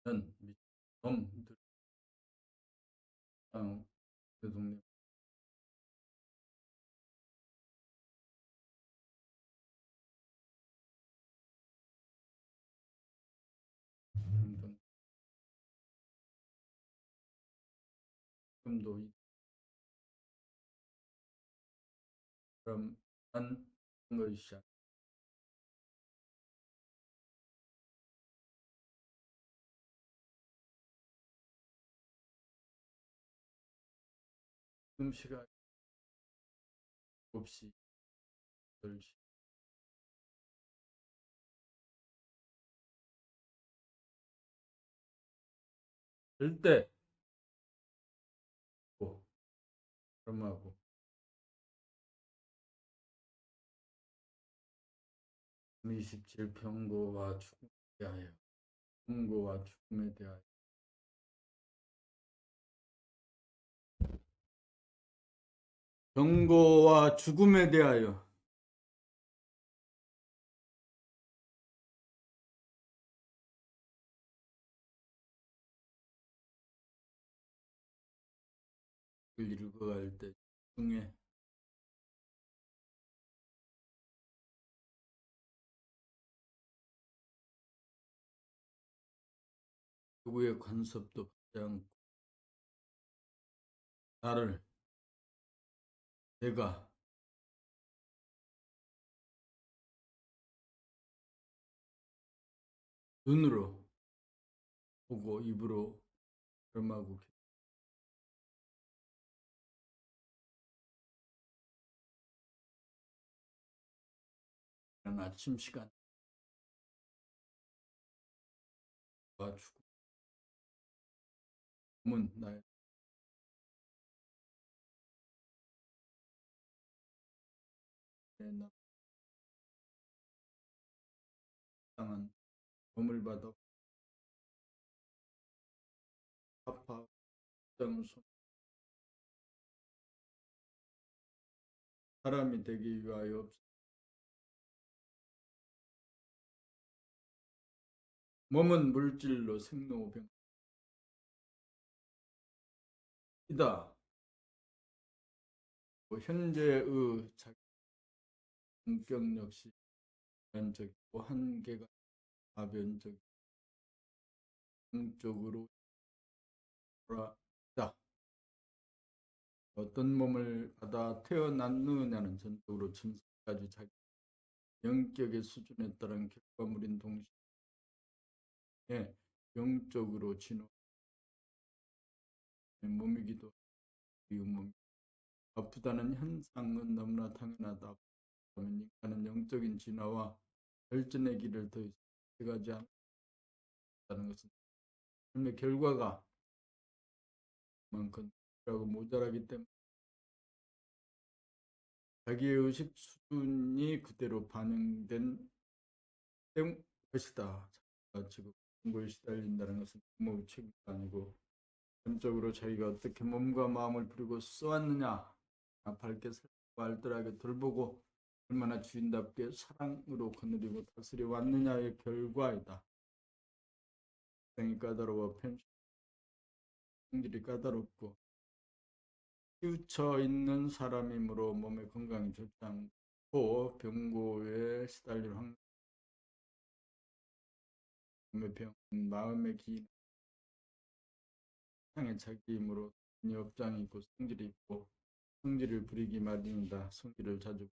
미dom들 대통령 지금도 이 사람 한 것이 지금 시간 없이 10시 절대 고 그럼하고 27 병고와 죽음에 대하여 병고와 죽음에 대하여 병고와 죽음에 대하여 읽어갈 때 중에 누구의 간섭도 받지 않고 나를 내가 눈으로 보고 입으로 발음하고 아침 시간과 죽음은 나의 땅은 범을 받아 아파 땅을 사람이 되기 위하여 몸은 물질로 생로병이다. 현재의 자기 성격 역시 자연적이고 한계가 아변적 영적으로 돌아다. 어떤 몸을 받아 태어났느냐는 전적으로 천사까지 자기 영격의 수준에 따른 결과물인 동시에 영적으로 진화한 몸이기도 하고 몸 아프다는 현상은 너무나 당연하다. 인간은 영적인 진화와 발전의 길을 더 이상 가지 않는다는 것은 삶의 결과가 만큼 모자라기 때문에 자기의 의식 수준이 그대로 반영된 것이다. 지금 공부에 시달린다는 것은 부모의 책임도 아니고 전적으로 자기가 어떻게 몸과 마음을 부리고 써왔느냐 밝게 알뜰하게 돌보고 얼마나 주인답게 사랑으로 거느리고 다스려 왔느냐의 결과이다. 생이 까다로워 성질이 까다롭고 치우쳐 있는 사람이므로 몸의 건강이 좋지 않고 병고에 시달릴 몸의 병, 마음의 기인, 상의 차기이므로 업장이 있고 성질이 있고 성질을 부리기 마련이다. 성질을 자주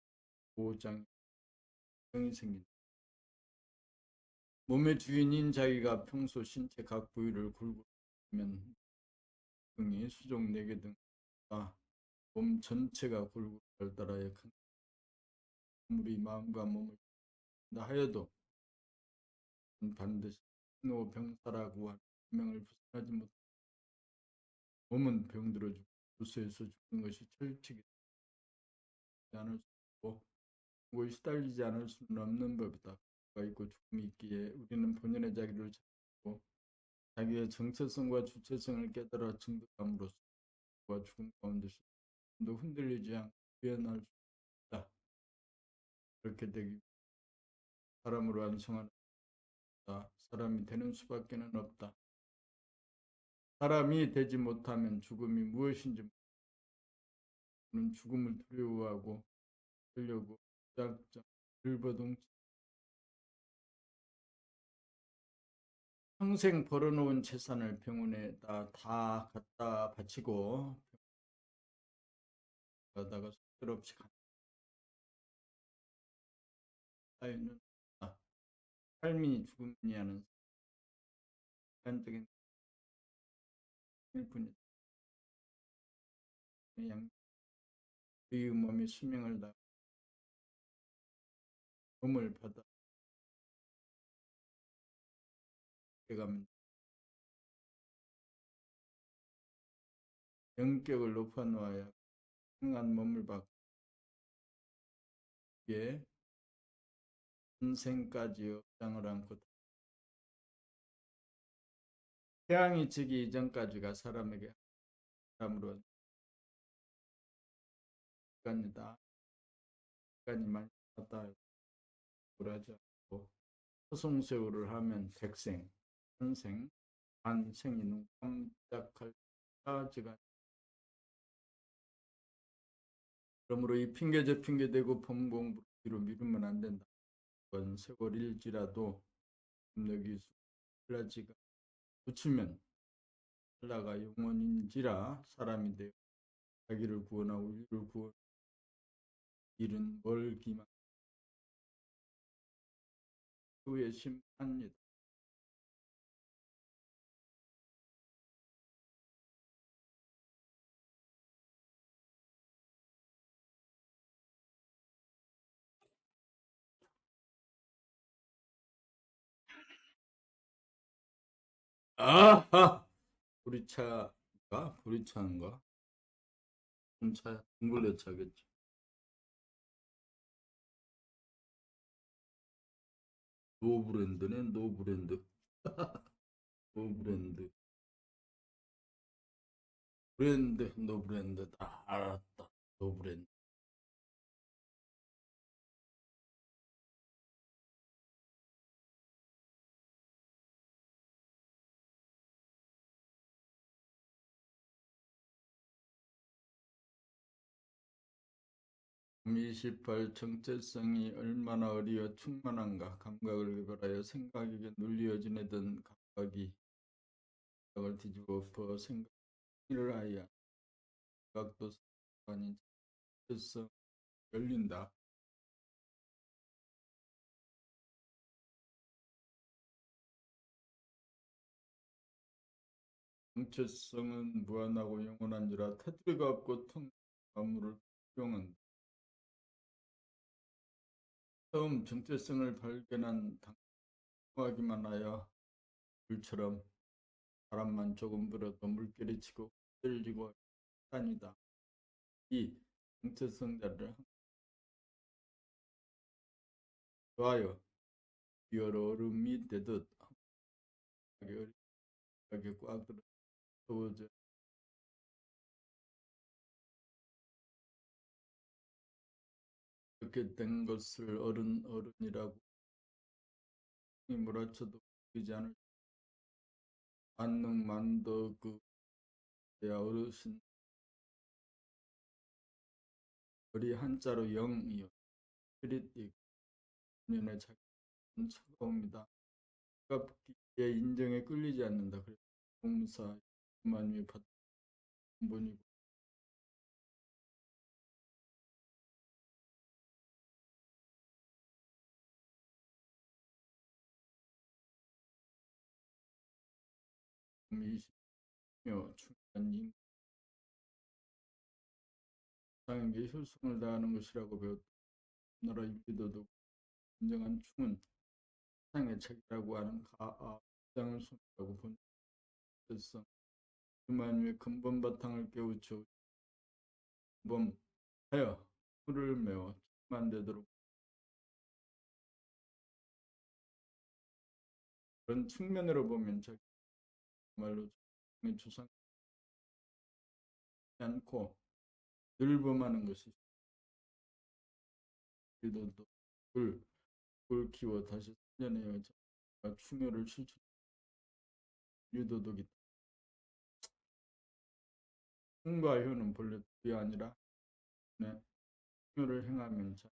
보호장이 생긴다. 몸의 주인인 자기가 평소 신체 각 부위를 굴고 있으면 등이 수족 4개 등과 몸 전체가 굴고 발달하여 큰 물이 마음과 몸을 하여도 반드시 신호병사라고 하는 명을 부순하지 못해 몸은 병들어 죽고 부수에서 죽는 것이 철칙이 않을 수 없고 그걸 시달리지 않을 수는 없는 법이다. 있고 죽음이 있기에 우리는 본연의 자기를 찾고 자기의 정체성과 주체성을 깨달아 증득함으로써 죽음 가운데서 흔들리지 않고 변할 수 있다. 그렇게 되기 사람으로 완성하는 사람이 되는 수밖에 없다. 사람이 되지 못하면 죽음이 무엇인지 모르는 죽음을 두려워하고 하려고 무작정 들버둥 평생 벌어놓은 재산을 병원에다 다 갖다 바치고 가다가 속절없이 간 사유는 삶이 죽음이냐는 객관적인 일뿐이다. 그의 몸이 수명을 다 몸을 받아 가면 영격을 높여놓아야 강한 몸을 받고 에 인생까지 업장을 안고 태양이 지기 이전까지가 사람에게 사람으로 시간이다. 시간이 많이 갔다 하지 않고 소송세월을 하면 백생, 한생, 반생이 눈 깜짝할 때까지가 그러므로 이 핑계 저 핑계 대고 법 공부로 뒤로 미루면 안 된다. 이번 세월일지라도 능력이 흘러지가 붙이면 흘러가 영원인지라 사람이 되어 자기를 구원하고 이를 구원 일은 멀기만 후에 심판이다. 아하! 보리차가? 보리차인가? 차, 둥글레 차겠지. 노브랜드네, 노브랜드. 노브랜드. 브랜드, 노브랜드다. 알았다. 노브랜드. 미28 정체성이 얼마나 어리어 충만한가 감각을 개발하여 생각에게 눌리어 지내던 감각이 생각을 뒤집어 엎어 생각을 하여 감각도 아닌 정체성 열린다. 정체성은 무한하고 영원한지라 테두리가 없고 텅 만물을 수용한다. 처음 정체성을 발견한 당황하기만 하여 물처럼 바람만 조금 불어도 물결이 치고 흔들리고 다니다. 이 정체성자를 좋아요. 비어로 얼음이 되듯 어리하게 꽉 들어져 이렇게 된 것을 어른이라고 몰아쳐도 보이지 않을 만능 만더 그 어르신 어리 한자로 영이요 스피릿이 년의 자기는 차가웁니다. 가깝기에 인정에 끌리지 않는다. 그래서 공사 만 위에 받은 분이고 이시며 중요한 인상에게 효성을 다하는 것이라고 배웠다. 나라 유비도도 인정한 충은 상의 책이라고 하는 가장을 손이라고 본 뜻성 그만 위에 근본 바탕을 깨우쳐 범하여 풀을 메워 책만 되도록 그런 측면으로 보면 자기 말로 조상하지 않고 늘 범하는 것이 유비도도 꿀 키워 다시 살려내어 충효를 실천 유도독이다. 승과 효는 본래 둘이 아니라 네, 효를 행하면 자,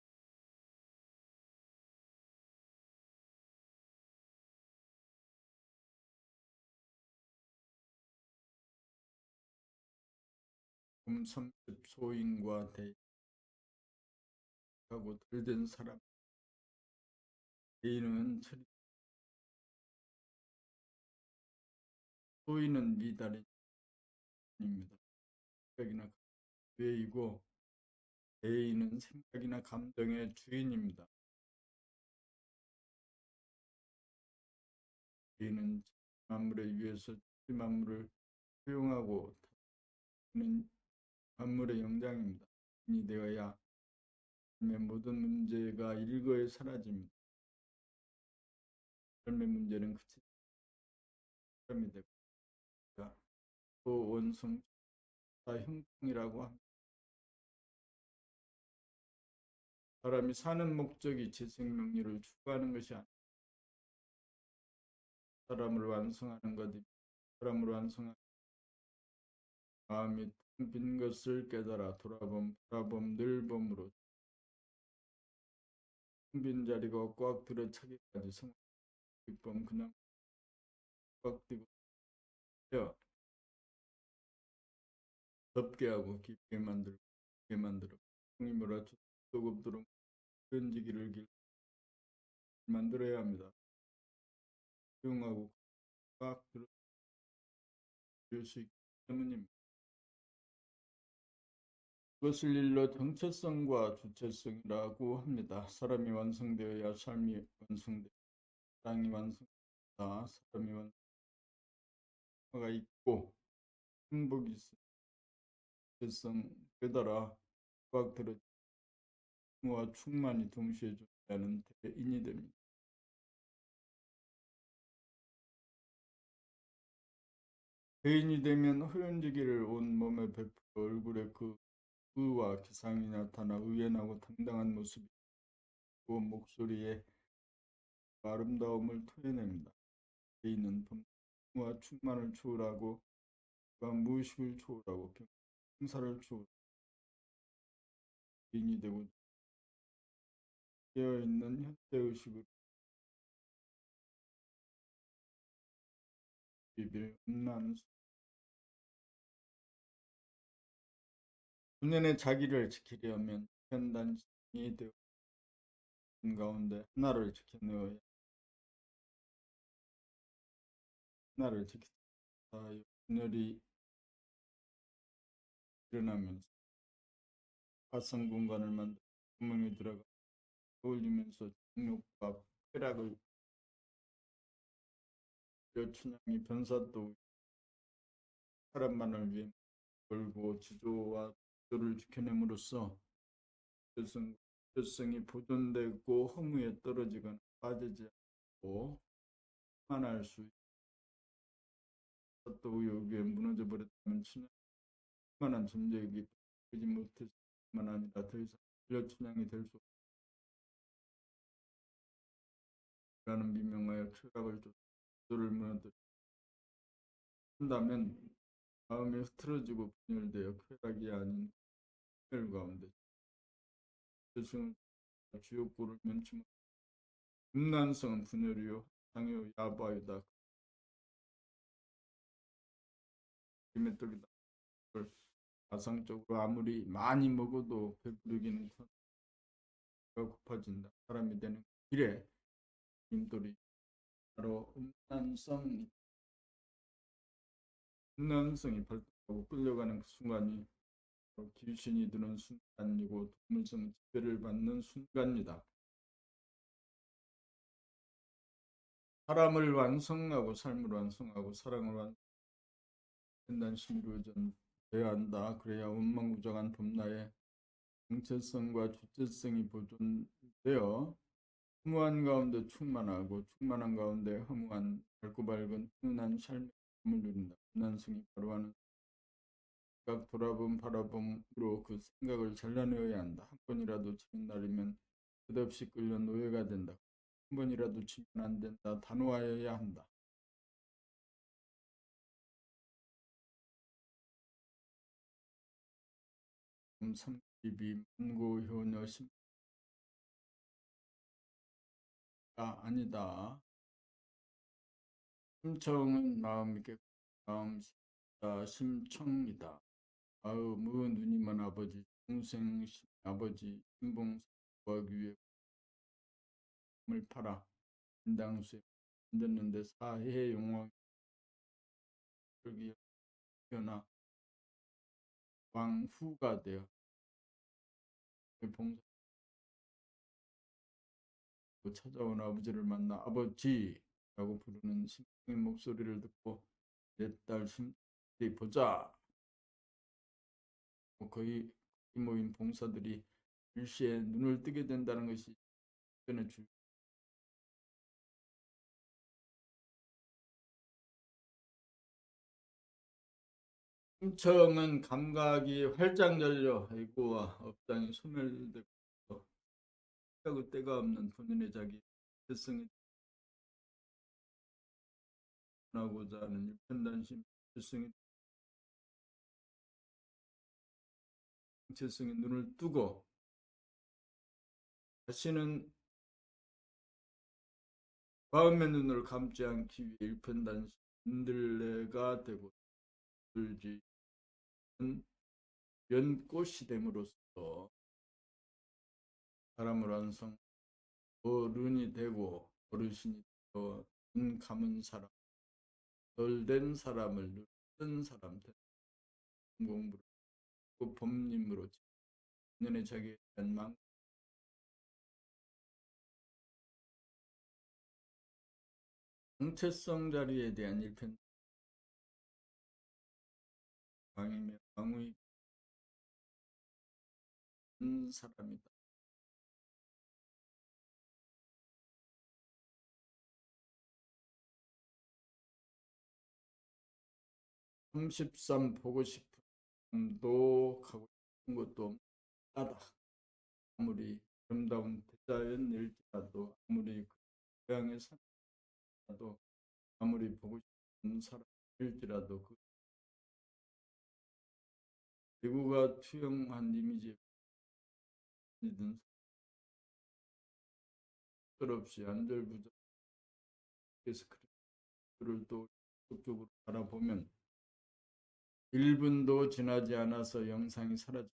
금삼십 소인과 대하고 들된 사람 대인은 철이 소인은 미달인입니다. 생각이나 외이고 대인은 생각이나 감정의 주인입니다. 대인은 만물에 위해서 만물을 수용하고 는 만물의 영장입니다. 이 되어야 삶의 모든 문제가 일거에 사라집니다. 삶의 문제는 그치 사람이 되고 또 원성 형통이라고 합니다. 사람이 사는 목적이 재생명리를 추구하는 것이 아니라 사람을 완성하는 것입니다. 사람을 완성하는 마음이 텅 빈 것을 깨달아 돌아봄, 바라봄, 늘봄으로 텅 빈 자리가 꽉 들어차기까지 성공, 기쁨 그냥 꽉 뜨고 덥게 하고 깊게 만들고 깊게 만들어 성이 몰아쳐 뜨겁도록 던지기를 만들어야 합니다. 조용하고 꽉 들을 수 있기 때문입니다. 그것을 일러 정체성과 주체성이라고 합니다. 사람이 완성되어야 삶이 완성되고 사랑이 완성되다 사람이 완성가 있고 행복이 있어 주체성 깨달아 꽉 들어 와 충만이 동시에 존재하는 대인이 됩니다. 대인이 되면 호연지기를 온 몸에 베풀어 얼굴에 그 의와 기상이 나타나 의연하고 당당한 모습이 있고 목소리에 아름다움을 토해냅니다. 대인은 범와 충만을 초월하고 무의식을 초월하고 평사를 초월하고 대인이 되고 되어있는 현대의식을 비빌 음란 분연의 자기를 지키려면 현단신이 되어 있는 가운데 하나를 지켜내어야 하나를 지키다 분열이 일어나면서 가상 공간을 만들어 구멍에 들어가 어울리면서 정욕과 쾌락을 춘향이 변사도 사람만을 위해 걸고 지조와 지조를 지켜냄으로써 정체성이 보존되고 허무에 떨어지거나 빠지지 않고 만할 수 있다. 또 여기에 무너져 버렸다면 춘향만한 존재이기 되지 못했을 뿐만 아니라 더 이상 춘향이 될 수 없다는 미명하여 쾌락을 조를 무너뜨린다면 마음이 흐트러지고 분열되어 쾌락이 아닌 혈 가운데 스승을 지옥고를 면치 못 음란성은 분열이요 상요 야바이다 힘의 떡이다. 가상적으로 아무리 많이 먹어도 배부르기는 커 고파진다. 사람이 되는 길에 인돌이 바로 음란성이 발동하고 끌려가는 그 순간이 귀신이 드는 순간이고 동물성 지배를 받는 순간이다. 사람을 완성하고 삶을 완성하고 사랑을 완성한다는 이루어져야 한다. 그래야 원망부정한 범나의 정체성과 주체성이 보존되어 허무한 가운데 충만하고 충만한 가운데 허무한 밝고 밝은 훈훈한 삶을 누린다. 훈난성이 바로 하는 생각 돌아봄 바라봄으로 그 생각을 잘라내어야 한다. 한 번이라도 치는 날이면 끝없이 끌려 노예가 된다. 한 번이라도 치면 안 된다. 단호하여야 한다. 32 문고효녀 심가 아니다. 심청은 마음이 깨끗 마음 심청이다. 마음은 누님은 아버지 동생 아버지 신봉 구하기 위해 을 팔아 인당수에 만들는데 사해 용왕 여기 태어나 왕후가 되어 봉사로 찾아온 아버지를 만나 아버지라고 부르는 심청의 목소리를 듣고 내 딸 심청이 보자. 거의 모인 봉사들이 일시에 눈을 뜨게 된다는 것이 전에 심청은 감각이 활짝 열려 애고와 업장이 소멸되고 그 때가 없는 본인의 자기 특성이 나고자 하는 일편단심 정체성이 눈을 뜨고 다시는 마음의 눈을 감지 않기 위해 일편단심 흔들레가 되고 들지 연꽃이 됨으로써 사람을 완성 어른이 되고 어르신이 되어 눈 감은 사람 덜 된 사람을 뜬 사람 공부로 법님으로 년의 자기에 대한 정체성 자리에 대한 일편 왕이며 왕의 사람이다. 33 보고 싶은 도 가고 싶은 것도 없다. 아무리 아름다운 대자연일지라도 아무리 고향에 산다도 아무리 보고 싶은 사람일지라도 그 대구가 투영한 이미지에 든 없이 안절부절해서 그를 또 적극적으로 바라보면 1분도 지나지 않아서 영상이 사라지니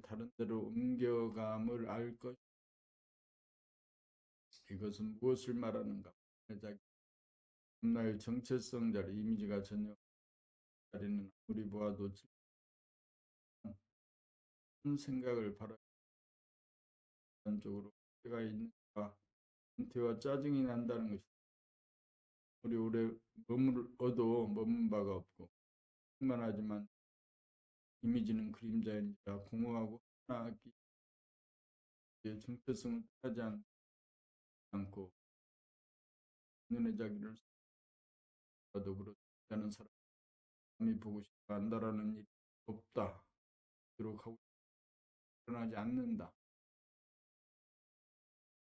다른 데로 옮겨감을 알 것. 이것은 무엇을 말하는가? 나의 정체성 자리 이미지가 전혀 자리는 아무리 보아도 큰 생각을 바라는 쪽으로 때가 있는가 은퇴와 짜증이 난다는 것이 우리 오래 머물어도 머문 바가 없고 충만하지만 이미지는 그림자인지라 공허하고 하나하기 정체성을 하지 않고 눈의 자기를 봐도 그렇지 않은 사람이 보고 싶어 한다라는 일이 없다. 기록하고 일어나지 않는다.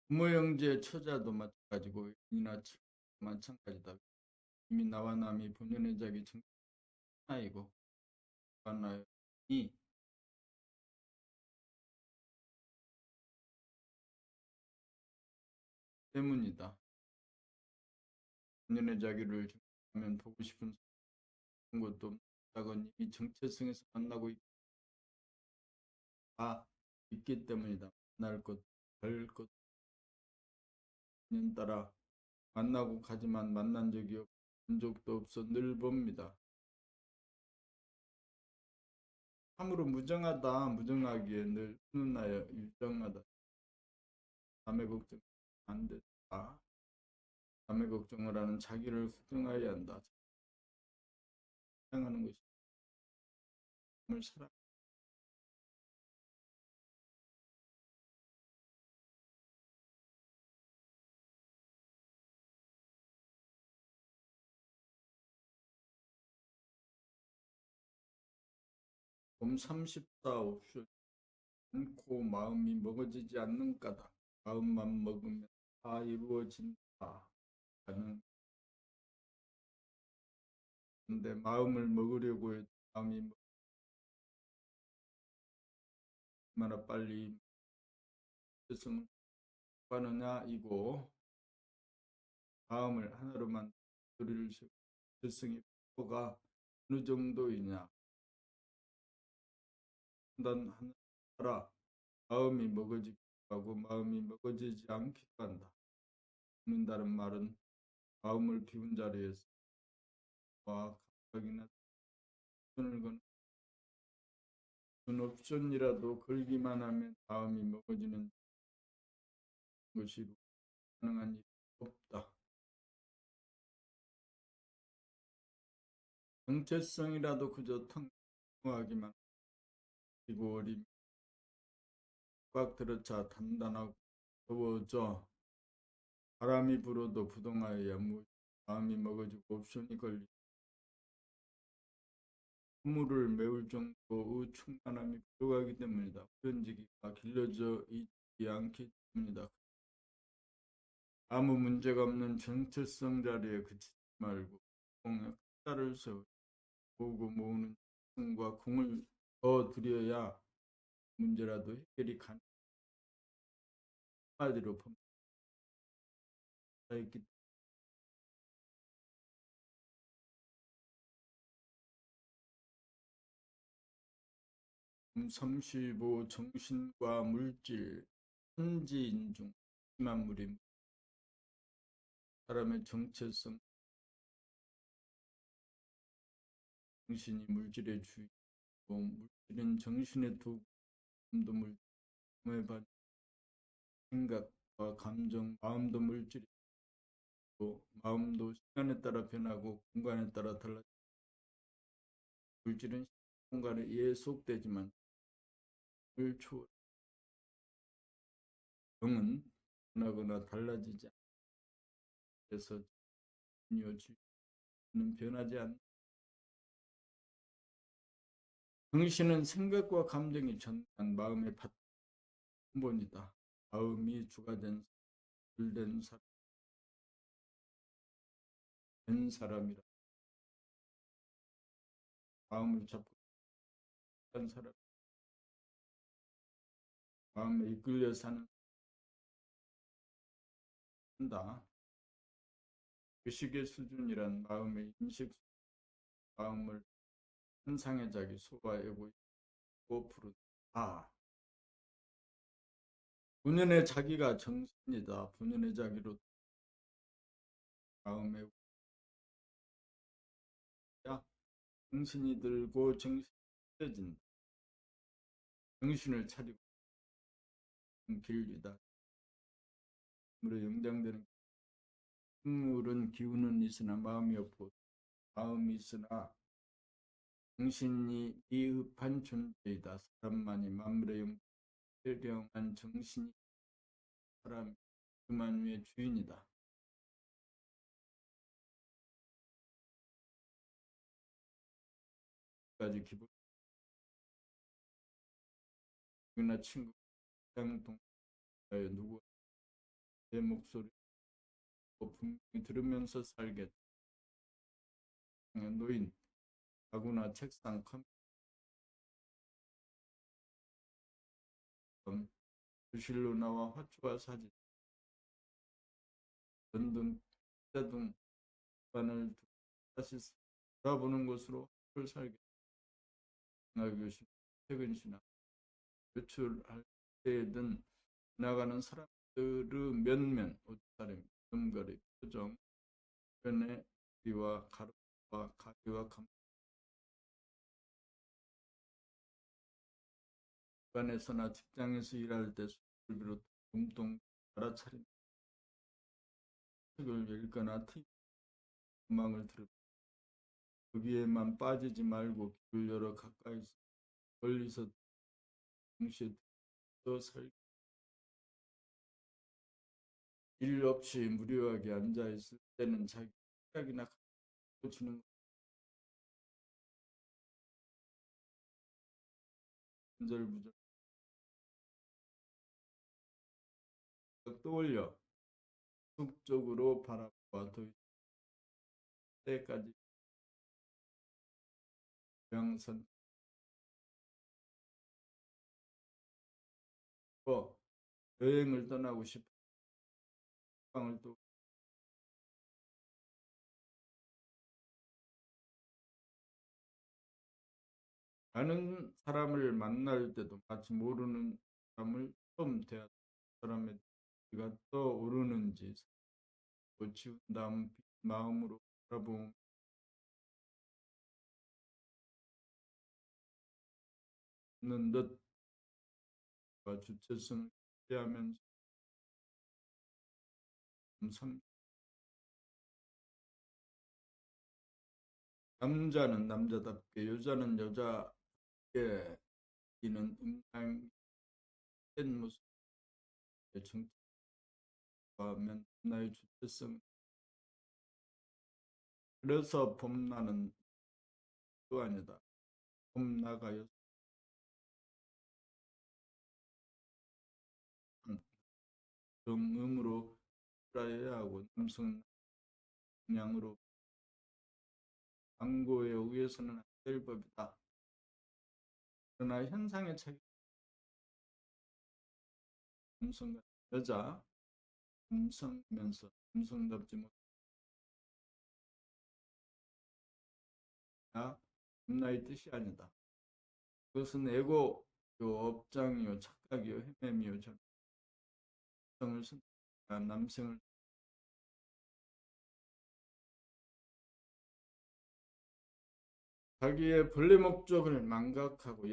부모 형제 처자도 마찬가지고 이나 마찬가지다. 이미 나와 남이 본연의 자기 하나이고 하나이 때문이다. 본연의 자기를 하면 보고 싶은 것도 없다건 이미 정체성에서 만나고 있기 때문이다. 만날 것, 별 것, 년 따라 만나고 가지만 만난 적이 없고 본 적도 없어 늘 봅니다. 참으로 무정하다. 무정하기에 늘 훈훈하여 유정하다. 남의 걱정 안 됐다. 남의 걱정을 하는 자기를 후정하여야 한다. 사랑하는 것이 남을 사랑. 34 옵션 않고 마음이 먹어지지 않는 까다. 마음만 먹으면 다 이루어진다. 하는 근데 마음을 먹으려고 해도 마음이 얼마나 빨리 정체성을 하느냐 이고, 다음을 하나로만 조리를 세우고 정체성의 표가 어느 정도이냐 판단하는 따라 마음이 먹어지기도 하고 마음이 먹어지지 않기도 한다. 먹는다는 말은 마음을 비운 자리에서 와 감각이나 옵션을 거는 옵션이라도 걸기만 하면 마음이 먹어지는 것이 가능한 일이 없다. 정체성이라도 그저 통하기만 하고 어림 꽉 들어차 단단하고 더워져 바람이 불어도 부동하여야 마음이 먹어지고 옵션이 걸리고 허물을 메울 정도의 충만함이 부족하기 때문이다. 후연지기가 길러져 있지 않기 때문이다. 아무 문제가 없는 정체성 자리에 그치지 말고 공에 숫자를 세우고 모으고 모으는 정과 공을 더 들여야 문제라도 해결이 가능하기 한마디로 범사했기 35 정신과 물질 천지인 중 만물이 사람의 정체성 정신이 물질의 주이고 물질은 정신의 도움도 물질에 받는 생각과 감정 마음도 물질이고 마음도 시간에 따라 변하고 공간에 따라 달라지고 물질은 공간에 예속되지만 초월 영은 변하거나 달라지지 않아서 진요지는 변하지 않는 정신은 생각과 감정이 전한 마음의 근본이다. 마음이 주가 된 사람이라 마음을 잡고 한 사람 마음에 이끌려 산다. 의식의 수준이란 마음의 인식 마음을 현상의 자기 소화하고 있고 부르다. 본연의 자기가 정신이다. 본연의 자기로 마음에 정신이 들고 정신이 펴진다. 정신을 차리고 길리다. 물에 영장되는 물은 기운은 있으나 마음이 없고 마음이 있으나 정신이 미흡한 존재이다. 사람만이 만물의 영령한 정신이 사람 그만 위의 주인이다. 까지 기본이나 친구, 동자여 누구 내 목소리 분명히 들으면서 살겠다. 노인, 가구나 책상, 컴퓨터, 교실로 나와 화초와 사진, 전등, 등 반을 다시 돌아보는 것으로 하루를 살겠다. 교실, 퇴근 시나 외출할 때든 지나가는 사람들의 면면, 옷차림, 걸음걸이, 표정, 편의 귀와 가르와 가기와 집안에서나 직장에서 일할 때 술을 비롯 몸통 알아차림 책을 읽거나 음악을 들으며 거기에만 빠지지 말고 귀를 열어 가까이서 멀리서 동시에 살 일 없이 무료하게 앉아있을 때는 자기 생각이나 고치는 건절부절 떠올려 속적으로 바라보아 더 때까지 명선 여행을 떠나고 싶어 방을 또 많은 사람을 만날 때도 마치 모르는 사람을 처음 대한 사람의 가 떠오르는지 지운 다음 마음으로 바라보는 듯과 주체성을 기대하면서 남자는 남자답게 여자는 여자답게 이는 음양된 모습의 정체화하면 나의 주체성 그래서 봄나는 또 아니다. 봄나가 여성음으로 살아야 하고 남성 양으로 광고에 의해서는 안 될 법이다. 그러나 현상의 차이 남성과 여자 남성이면서 남성답지 못하다 나의 뜻이 아니다. 그것은 에고요 업장이요 착각이요 헤매미요 남성을 선택한 남성을 자기의 본래 목적을 망각하고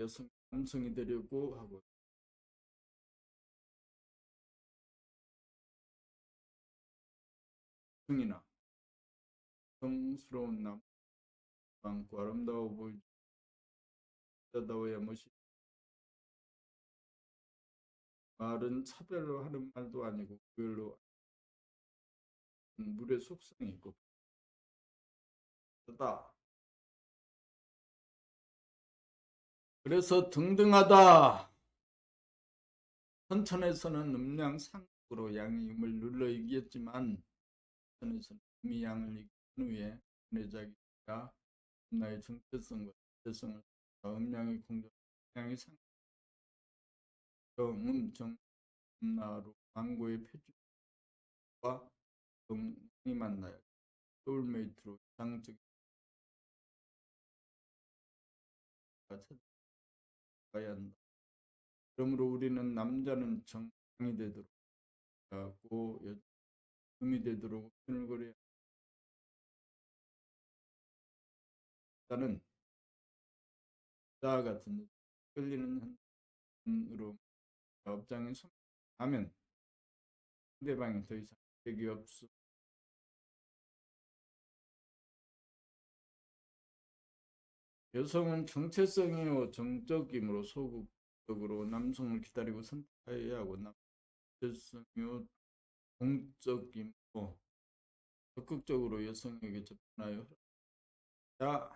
남성이 되려고 하고 성이나 성스러운 남 많고 아름다워 보이다워야 멋이 말은 차별로 하는 말도 아니고 그걸로 물의 속성이 있고 그다 그래서 등등하다. 선천에서는 음양상으로 양이 음을 눌러 이겼지만 선천에서는 음이 양을 이긴 후에 내자기가 나의 정체성과 정체성을 음양이 공존 음양이 상정음 정나로 망고의 표준과 정이 만나야 소울메이트로 이상적인 찾아가야 한다. 그러므로 우리는 남자는 정이 되도록 하고 음이 되도록 오늘거려야 한다는 자 같은 끌리는 한으로 업장에 손하면 상대방이 더 이상 적이 없어. 여성은 정체성이요 정적이므로 소극적으로 남성을 기다리고 선택해야 하고 남성이요 공적이므로 적극적으로 여성에게 접근하여 야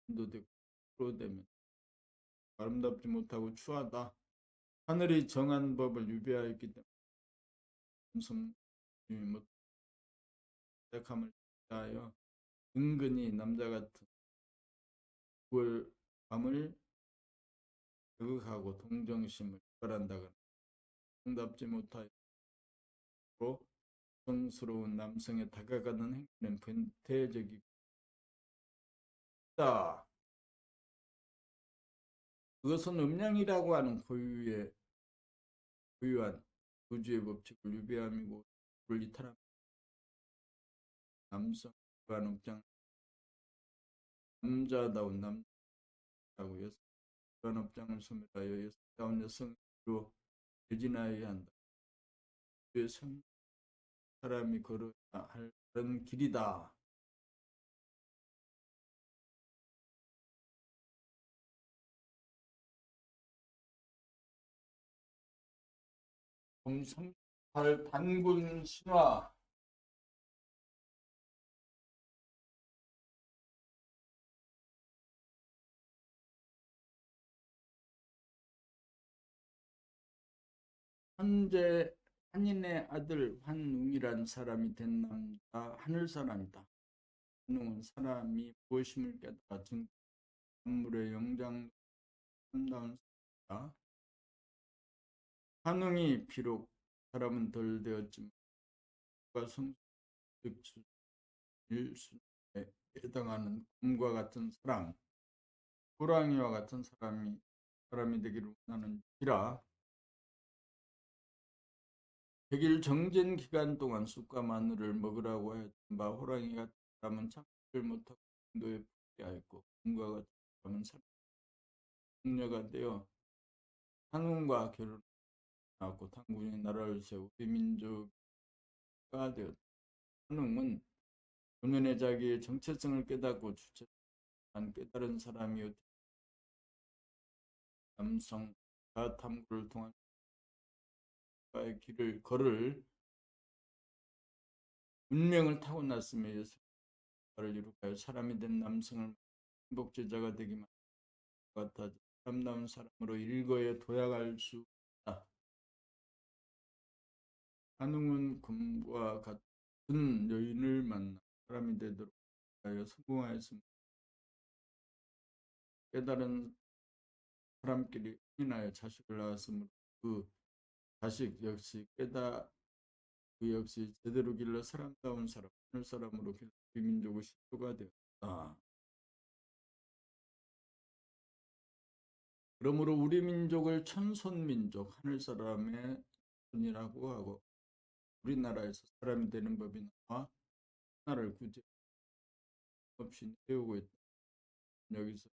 한도되고 되면 아름답지 못하고 추하다. 하늘이 정한 법을 유배하였기 때문에 남성이 못함을 위하여 은근히 남자 같은 우월감을 자극하고 동정심을 유발한다거나 정답지 못하여 성스러운 남성에 다가가는 행위는 변태적이다. 그것은 음양이라고 하는 고유한 우주의 법칙을 유배함이고 그를 이탈한 남성과 업장 남자다운 남자라고 여성과 업장을 소멸하여 여성다운 여성으로 대진하여야 한다. 그의 사람이 걸어야 할 그런 길이다. 공삼팔 단군 신화 현재 한인의 아들 환웅이란 사람이 된 남자 하늘 사람이다. 환웅은 사람이 무엇임을 깨달아 정물의 영장 참다운 사람이다. 한웅이 비록 사람은 덜 되었지만 성숙 수준에 해당하는 곰과 같은 사람, 호랑이와 같은 사람이 되기를 원하는지라 100일 정전 기간 동안 쑥과 마늘을 먹으라고 하였던 바 호랑이 같은 사람은 참지를 못하고 인도에 포기하였고 곰과 같은 사람은 상녀가 되어 한웅과 결혼하고 당군이 나라를 세우고 민족가 되었다. 한웅은 본연의 자기의 정체성을 깨닫고 주체한 깨달은 사람이었 남성과 탐구를 통한 길을 걸을 운명을 타고났으며 여성을 이룩하여 사람이 된 남성을 행복제자가 되기만 같아 아름다운 사람으로 일거에 도약할 수 없다. 한웅은 금과 같은 여인을 만나 사람이 되도록 하여 성공하였습니다. 깨달은 사람끼리 인하여 자식을 낳았으므로 그 자식 역시 그 역시 제대로 길러 사람다운 사람, 하늘 사람으로 길러 우리 민족의 시초가 되었다. 그러므로 우리 민족을 천손민족, 하늘 사람의 손이라고 하고 우리나라에서 사람이 되는 법이 나와 나라를 구제 없이 내오고 있다. 여기서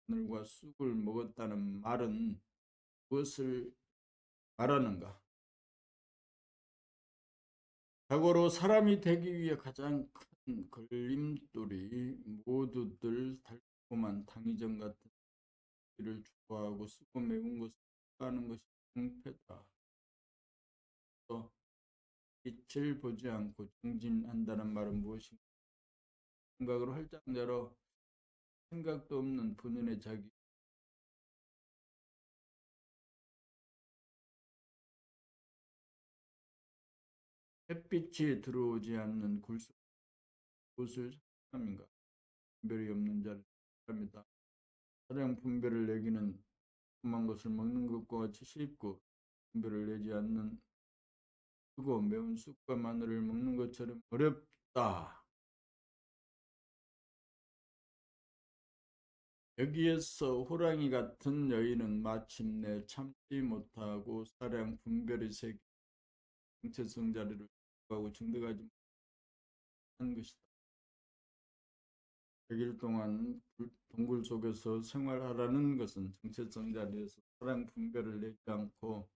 하늘과 쑥을 먹었다는 말은 무엇을 말하는가? 자고로 사람이 되기 위해 가장 큰 걸림돌이 모두들 달콤한 당이전 같은 이를 좋아하고 쓰고 매운 것을 하는 것이 공패다. 또 빛을 보지 않고 정진한다는 말은 무엇인가? 생각으로 활짝 열어 생각도 없는 본연의 자기 햇빛이 들어오지 않는 굴속 곳을 사람인가? 분별이 없는 자를 합니다. 사령 분별을 내기는 험한 것을 먹는 것과 같이 쉽고 분별을 내지 않는 쓰고 매운 쑥과 마늘을 먹는 것처럼 어렵다. 여기에서 호랑이 같은 여인은 마침내 참지 못하고 사량 분별의 세계 정체성 자리를 하고 증득하지 못한 것이다. 100일 동안 동굴 속에서 생활하라는 것은 정체성 자리에서 사랑 분별을 내지 않고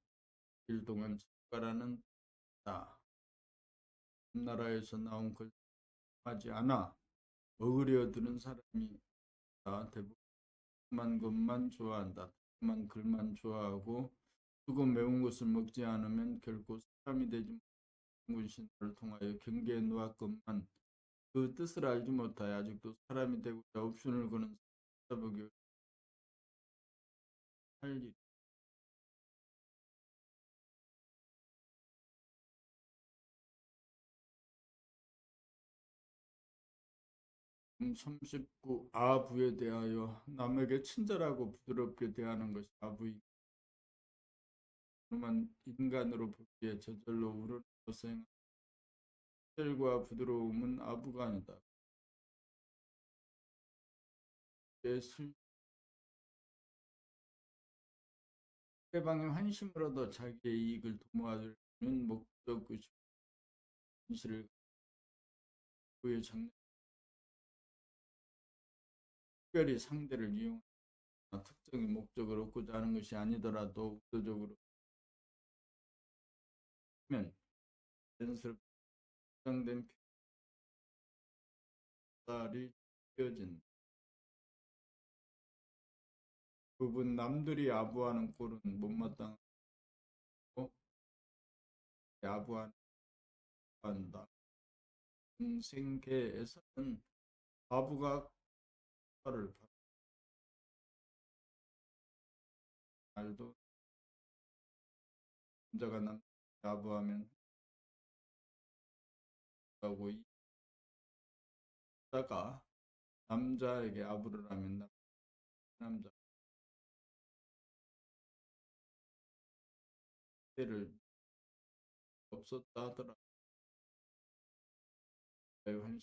1일 동안 증가라는 다. 나라에서 나온 걸 하지 않아 먹으려 드는 사람이 대부분만 것만 좋아한다. 만 글만 좋아하고 쓰고 매운 것을 먹지 않으면 결코 사람이 되지 못한 신을 통하여 경계에 놓았건만 그 뜻을 알지 못하여 아직도 사람이 되고자 옵션을 거는 사보기 할 일. 39. 아부에 대하여 남에게 친절하고 부드럽게 대하는 것이 아부이기만 인간으로 보기에 저절로 우러러 생각 친절과 부드러움은 아부가 아니다. 상대방의 환심으로도 자기의 이익을 도모하려는 목적 의식 현실을 그의 장래 특별히 상대를 이용하는 특정의 목적을 얻고자 하는 것이 아니더라도 의도적으로 하면 자연스럽게 보장된 표달이 띄어진 부분 남들이 아부하는 꼴은 못마땅하고 아부한다. 생계에서는 아부가 를 말도 남자가 남자 아부하면 하고 이다가 남자에게 아부를 하면 남자 를 없었다 하더라. 환심하고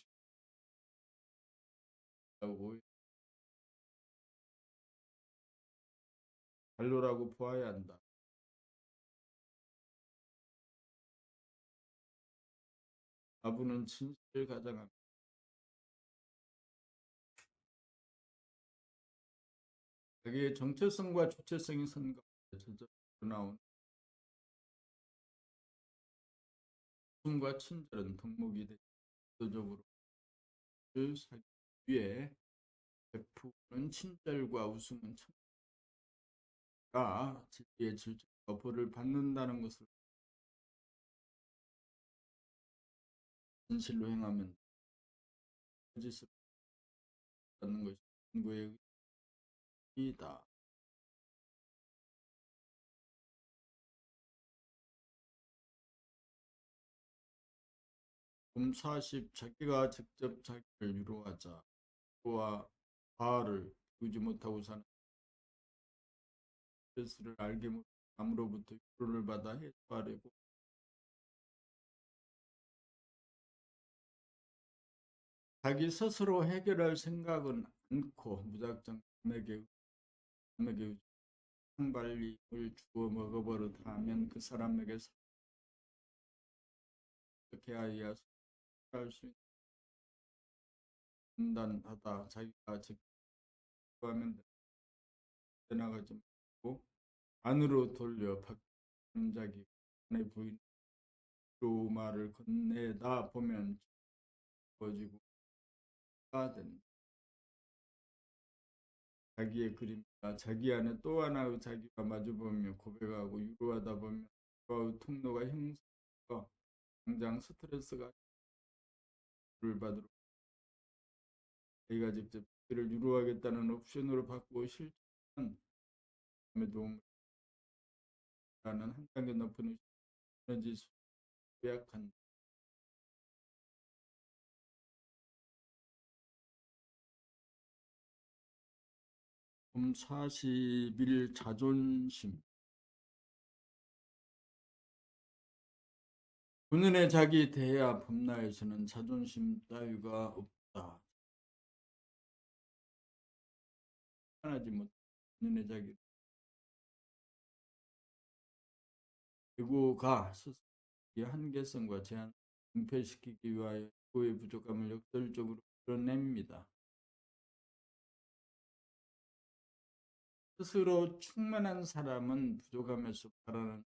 반로라고 보아야 한다. 아부는 진실을 가장합니다. 자기의 정체성과 주체성이 선거 저절로 나온 웃음과 친절은 덕목이 되죠. 적으로 사기 위에 베푸는 친절과 웃음은 천가 진리의 질적과 벌을 받는다는 것을 진실로 행하면 거짓을 받는 것이 공부의 의미이다. 40 자기가 직접 자기를 위로하자. 와 바알을 보지 못하고 사는 스스를 알게 못한 남으로부터 위로를 받아 해소하려고 자기 스스로 해결할 생각은 않고 무작정 남에게 상발림을 주어 먹어버릇 하면 그 사람에게 어떻게 하여야 할수 판단하다 자기가 직접 하면 나가지 말고 안으로 돌려 바꾸는 자기 내 부인 로 말을 건네다 보면 지워지고 된다. 자기의 그림과 자기 안에 또 하나의 자기가 마주보며 고백하고 유로하다 보면 그와의 통로가 형성되어 당장 스트레스가 를 받으러 자기가 직접 그를 유로하겠다는 옵션으로 바꾸고 실천한 도움을 라는 한 단계 높은 에너지 수약한다. 40일 자존심 본인의 자기 대야 범나에서는 자존심 따위가 없다. 하지 못 본인의 자기 그리고가 스스로의 한계성과 제한 은폐시키기 위하여 그의 부족함을 역설적으로 드러냅니다. 스스로 충만한 사람은 부족함에서 바라는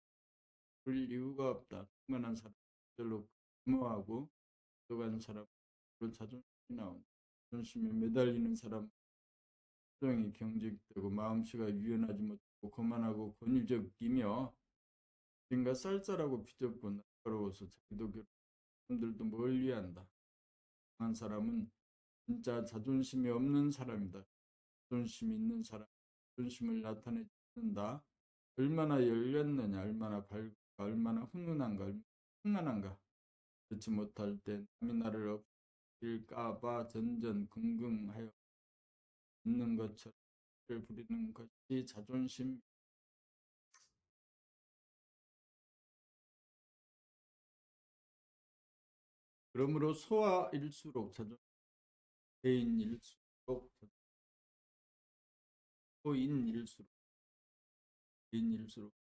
이유가 없다. 충만한 사람은 절로 근무하고 부족한 사람은 자존심이 나온다. 자존심에 매달리는 사람은 수정이 경직되고 마음씨가 유연하지 못하고 거만하고 권위적이며 뭔가 쌀쌀하고 비좁고 날카로워서 자기도 사람들도 멀리한다. 한 사람은 진짜 자존심이 없는 사람이다. 자존심이 있는 사람, 자존심을 나타내지 않는다. 얼마나 열렸느냐, 얼마나 밝고 얼마나 훈훈한가, 훈훈한가. 그렇지 못할 때 남이 나를 없일까봐 전전긍긍하여 있는 것처럼 부리는 것이 자존심. 그러므로 소아일수록 개인일수록 소인일수록 개인일수록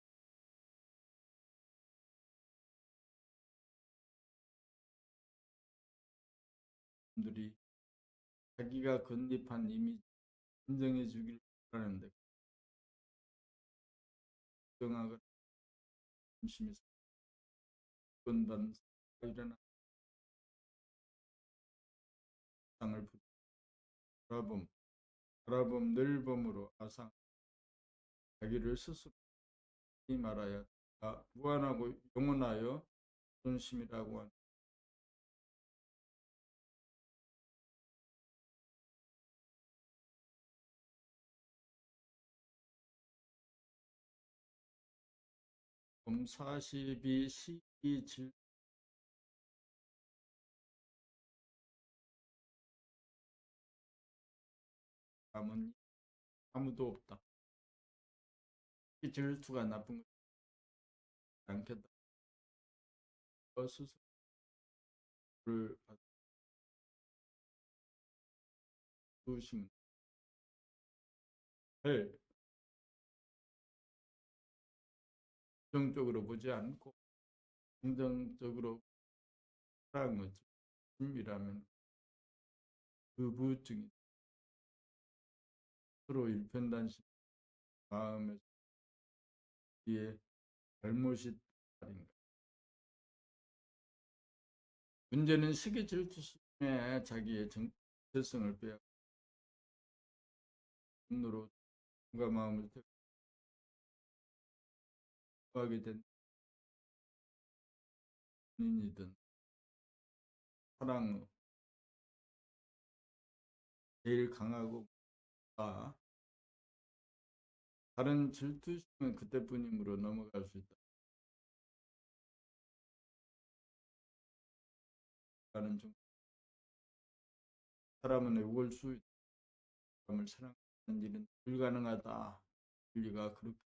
사람들이 자기가 건립한 이미지 인정해 주길 바라는데 정하거나 심히 건반 일어나 상을 바라봄 넓음으로 아상 자기를 스스로 말하여 무한하고 영원하여 존심이라고 하는 42 시기 질 감은 아무도 없다. 이 질투가 나쁜 것 않겠다. 스스로를 두시면 긍정적으로 보지 않고 긍정적으로 사랑의 힘이라면 부부증이 서로 일편단심 마음의 뒤에 잘못이 아닌가. 문제는 시기 질투심에 자기의 정체성을 빼앗고 분노로 누가 마음을 태워하게 된 인이든 사랑의 제일 강하고 다른 질투심은 그때뿐이므로 넘어갈 수 있다. 라는 중 사람은 애국을 수 있다. 사람을 사랑하는 일은 불가능하다. 진리가 그렇게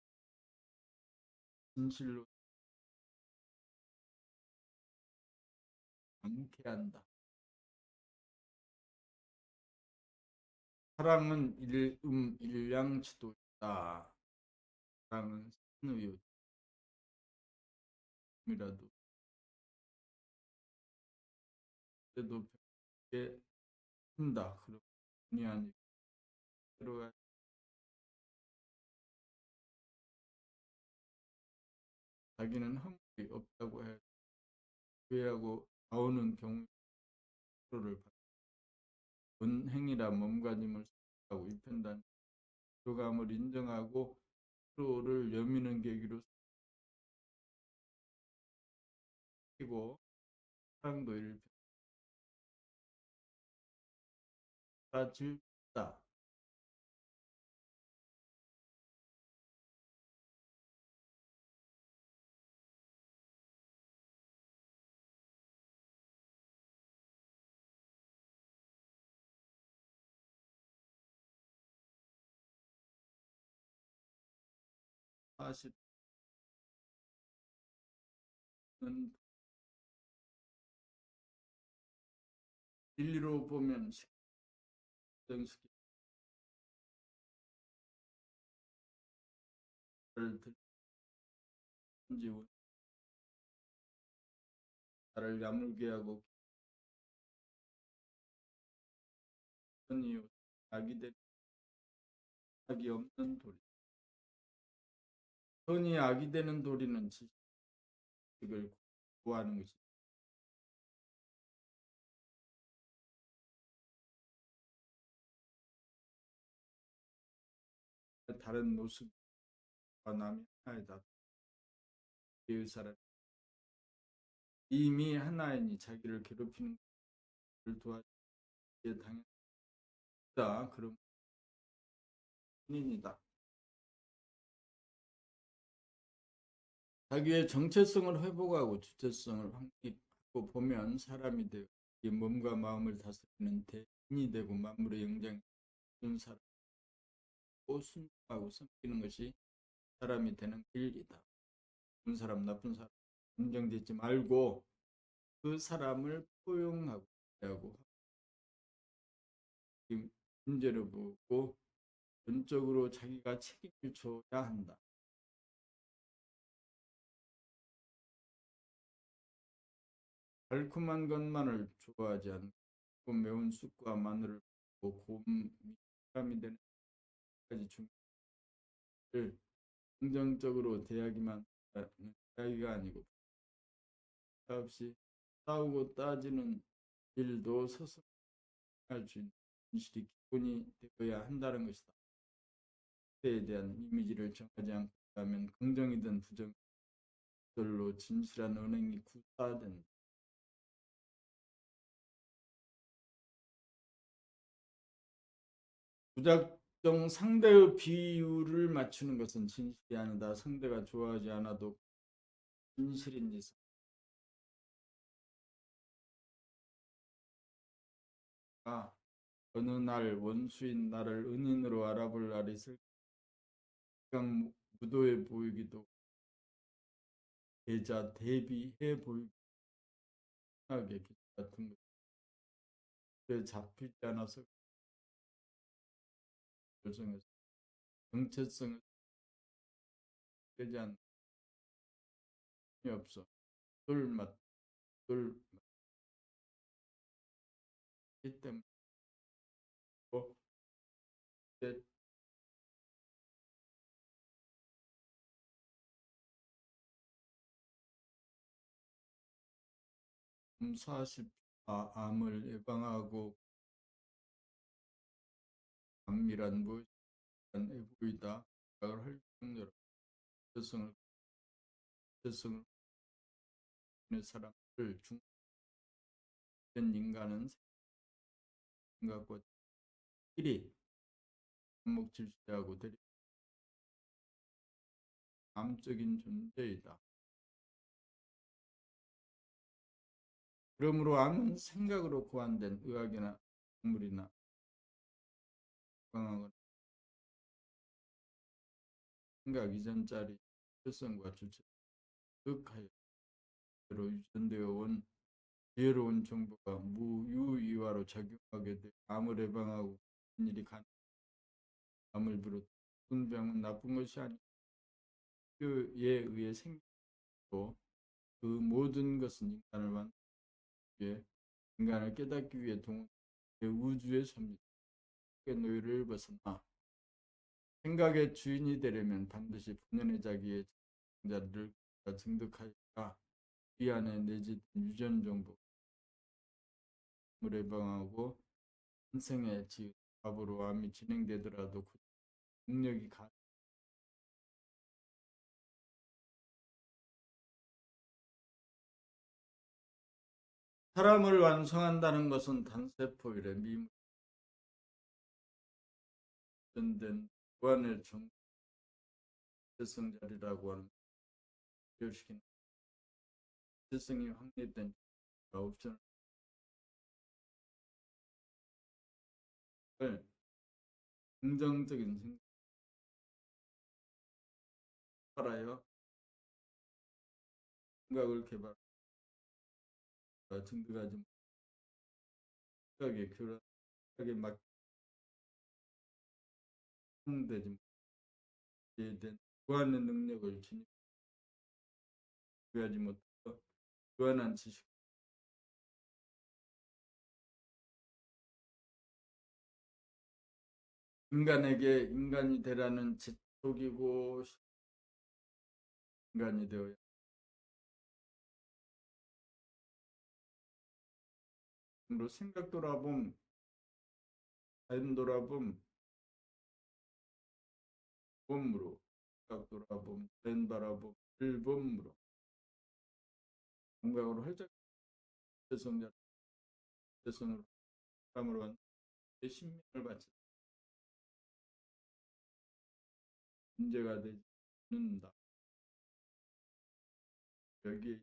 진실로 명쾌한다. 사랑은 일양치도 있다. 사랑은 산의요이라도 그래도 벽에 한다. 그러니 아니 서로가 자기는 허물이 없다고 해 후회하고 나오는 경우 서로를 본행이라 몸가짐을 하고 일편단 교감을 인정하고 서로를 여미는 계기로 쓰고 사랑도 일편단질다. 사실은 진리로 보면 식정시키를 들지 나를 야물게 하고 이유 악이 된 악이 없는 도리. 선이 악이 되는 도리는 지식을 구하는 것이 다른 모습과 남이 하나이다. 그 사람 이미 하나이니 자기를 괴롭히는 것을 도와주기에 당연하다. 그럼 본인이다. 자기의 정체성을 회복하고 주체성을 확립하고 보면 사람이 되고 몸과 마음을 다스리는 대인이 되고 만물의 영장이 되는 사람고 순종하고 섬기는 것이 사람이 되는 길이다. 좋은 사람, 나쁜 사람 감정짓지 말고 그 사람을 포용하고 하고 문제를 보고 전적으로 자기가 책임을 져야 한다. 달콤한 것만을 좋아하지 않고 매운 쑥과 마늘을 먹고 고운 사람이 되는 까지 중요를 긍정적으로 대하기만 하는 이야기가 아니고 없이 싸우고 따지는 일도 서슴할 수 있는 진실이 기본이 되어야 한다는 것이다. 그에 대한 이미지를 정하지 않고 하면 긍정이든 부정들로 진실한 언행이 구사된다. 무작정 상대의 비율을 맞추는 것은 진실이 아니다. 상대가 좋아하지 않아도 진실인 이상 어느 날 원수인 나를 은인으로 알아볼 날이 있을 각 무도해 보이기도 계좌 대비해 보이게 기사 같은 것에 잡히지 않아서 결정해서 정체성을 되지 않는 게 없어. 둘 맞기 때문에 또 이제 40, 암을 예방하고 암이란 무엇이란 애국이다. 생각을 할 정도로 정체성을 가진 사람을 중된 인간은 생각과 일이 한몫질시하고 대립 암적인 존재이다. 그러므로 암은 생각으로 고안된 의학이나 약물이나 건강하거나 생각 이전짜리 특성과 주체 극하여 유전되어 온 지혜로운 정보가 무유의화로 작용하게 돼 암을 예방하고 일이 가능. 암을 비롯 모든 병은 나쁜 것이 아니고 그에 의해 생기고 그 모든 것은 인간을 만들기 위해 인간을 깨닫기 위해 우주의 섭니다. 노예를 벗어나 생각의 주인이 되려면 반드시 본연의 자기의 자를 증득하여야 이 안에 내재된 유전 정보를 예방하고 인생의 지압으로 암이 진행되더라도 그 능력이 사람을 완성한다는 것은 단세포 이래 미무전된 무한의 정체성자리라고 하는 교시킨 정체성이 확립된 옵션을 긍정적인 생각하여 생각을 개발하고 증득하지 생각의 교란하게 막되지 된 무한의 능력을 진입하지 못하고 무한한 지식 인간에게 인간이 되라는 지속이고 인간이 되어야 생각 돌아봄 자연 돌아봄 봄으로 생각 돌아봄 자연 바라봄 일봄으로 감각으로 활짝 대성자 대성으로 사람으로 한 신명을 바치 문제가 되지 않는다. 여기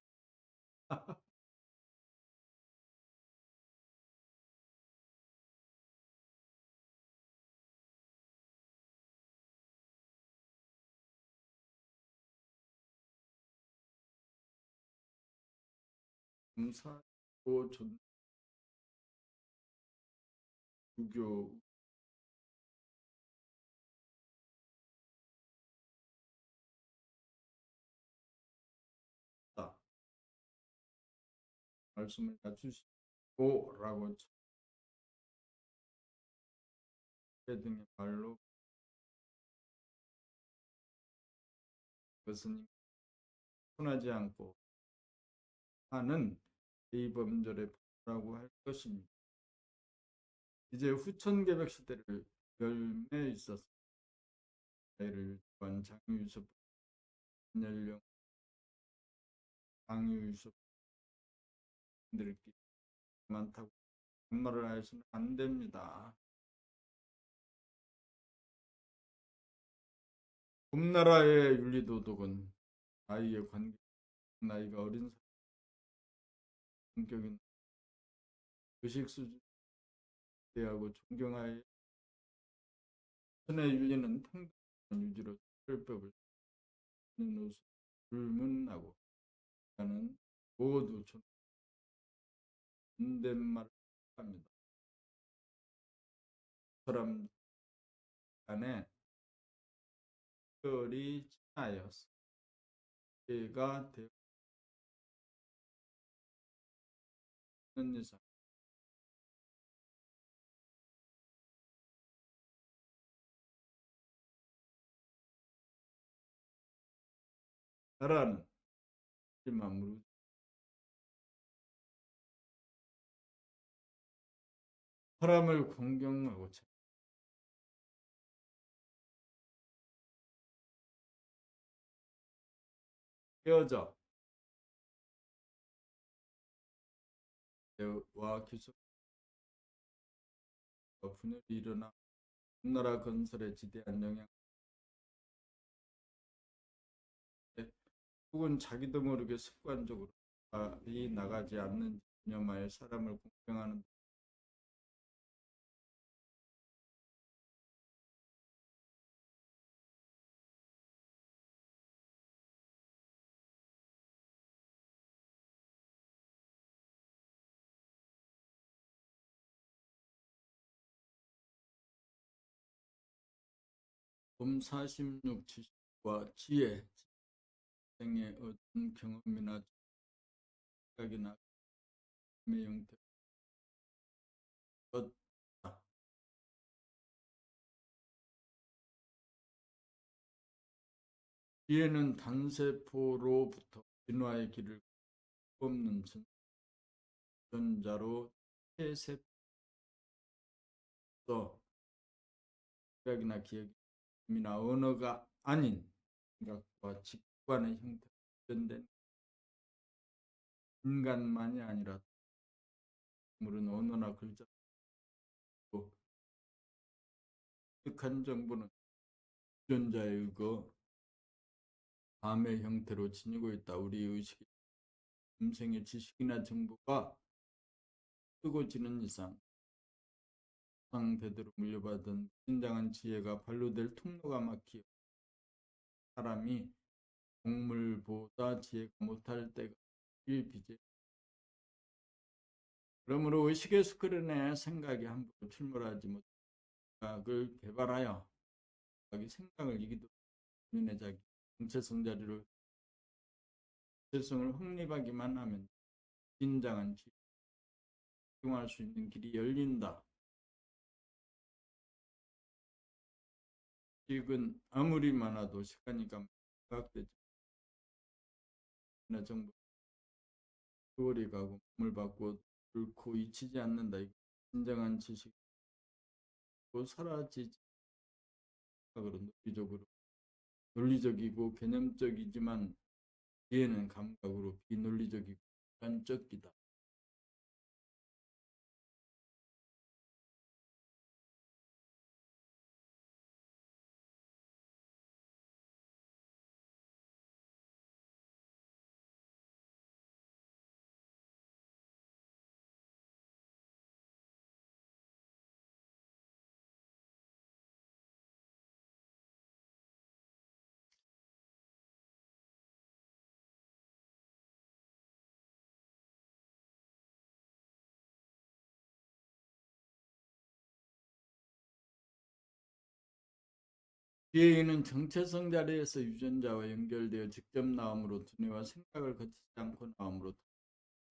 사고 주교 말씀을 낮추시고라고 등의 말로 그것은 흔하지 않고 하는 대범절의 라고 할 것입니다. 이제 후천개벽 시대를 열매 있어서 를 또한 장유유섭 연령 장유유섭 들끼리 많다고 반말을 하시면 안 됩니다. 봄나라의 윤리도덕은 나이의 관계, 나이가 어린 사람, 성격인 의식 수준 대하고 존경하여 선의 윤리는 평등한 유지로 특별법을 하는 옷을 불문하고 모두 존댓말을 합니다. 사람 간에 특별히 친하여서 가 되는 이상 나라는 만물 사람을 공경하고 헤어져 와 기술과 분열이 일어나 나라 건설에 지대한 영향 혹은 자기도 모르게 습관적으로 말이 나가지 않는 념하에 사람을 공경하는 봄 46 지식과 지혜 생의 어떤 경험이나 생각이나 의 형태 얻다. 지혜는 단세포로부터 진화의 길을 걷는 전자로 태세포 생각이나 기억이나 언어가 아닌 생각과 직관의 형태로 표현된 인간만이 아니라 동물은 언어나 글자로 획한 정보는 유전자에 의거 감의 형태로 지니고 있다. 우리 의식이 음성의 지식이나 정보가 뜨고지는 이상 상대대로 물려받은 신장한 지혜가 발로될 통로가 막히어 사람이 동물보다 지혜가 못할 때가 일비제. 그러므로 의식에서 끌어내 생각이 함부로 출몰하지 못한 생각을 개발하여 자기 생각을 이기도 본인의 자기 정체성 자리를 정체성을 확립하기만 하면 진정한 지혜를 활용할 수 있는 길이 열린다. 지식은 아무리 많아도 시간이 가면 파악되지 않는 정보 세월이 가고 몸을 받고 결코 잊히지 않는다. 진정한 지식도 사라지지 논리적이고 개념적이지만 지혜는 감각으로 비논리적이고 객관적이다. 지혜인은 정체성 자리에서 유전자와 연결되어 직접 나옴으로 두뇌와 생각을 거치지 않고 나옴으로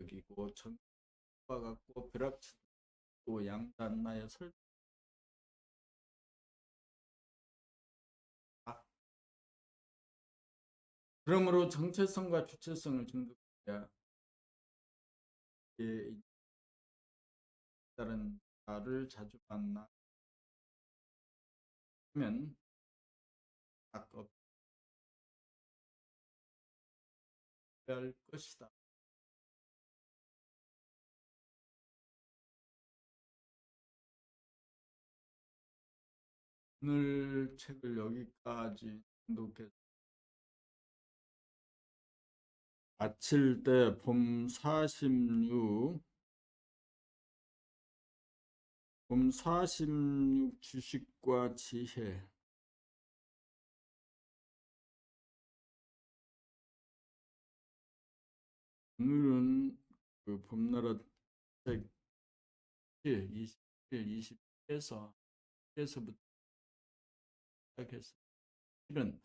여기고 전과 같고 벼락치고 양단나의 설득 그러므로 정체성과 주체성을 중독해야 다른 자를 자주 만나면 딱 없을 것이다. 오늘 책을 여기까지 낭독해서 마칠 때 봄 46 주식과 지혜 오늘은 그 봄나라 책 21, 20에서부터 시작해서 실은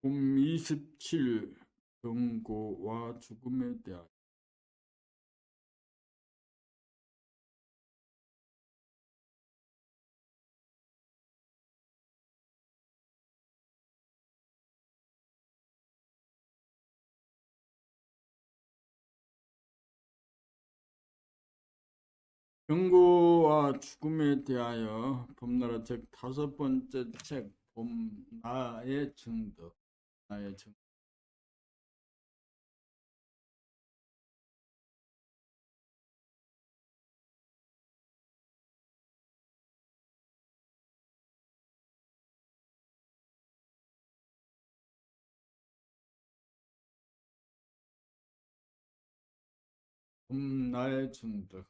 27 병고와 죽음에 대하여. 병고와 죽음에 대하여 봄나라 책 5번째 책 봄나의 정덕. 나의 정덕. 봄나의 정덕.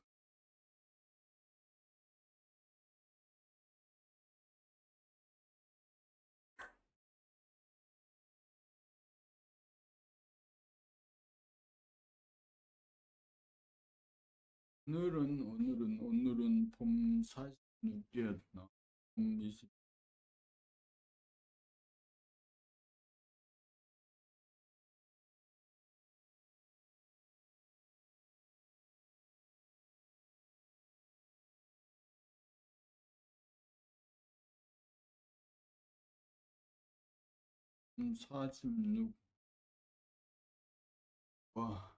오늘은 봄 46이었나? 봄 20. 봄 46. 와,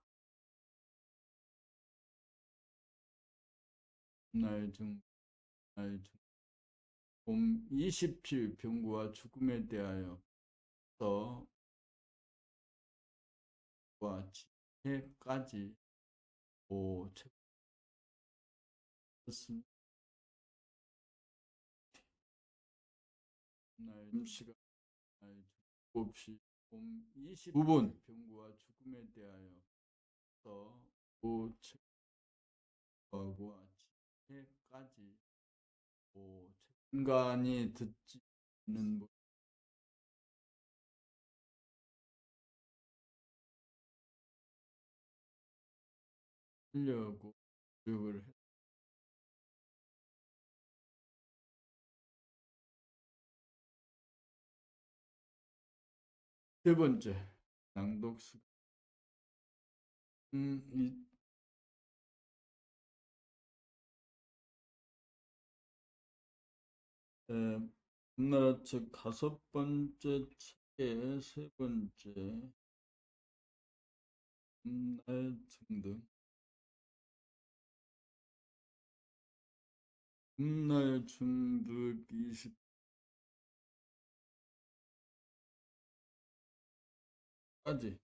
나의 정, 나의 정. 봄 27 병구와 죽음에 대하여 와 지혜까지 오 책이었습니다. 나의 시간 나의 없이 봄 29분 병구와 죽음에 대하여 오 책과 지혜까지 오 책. 인간이 듣지 않는 하려고 노력을 했. 세 번째 낭독 수. 이 우리나라 책 5번째 책의 세 번째 나의 정등. 나의 정득 20까지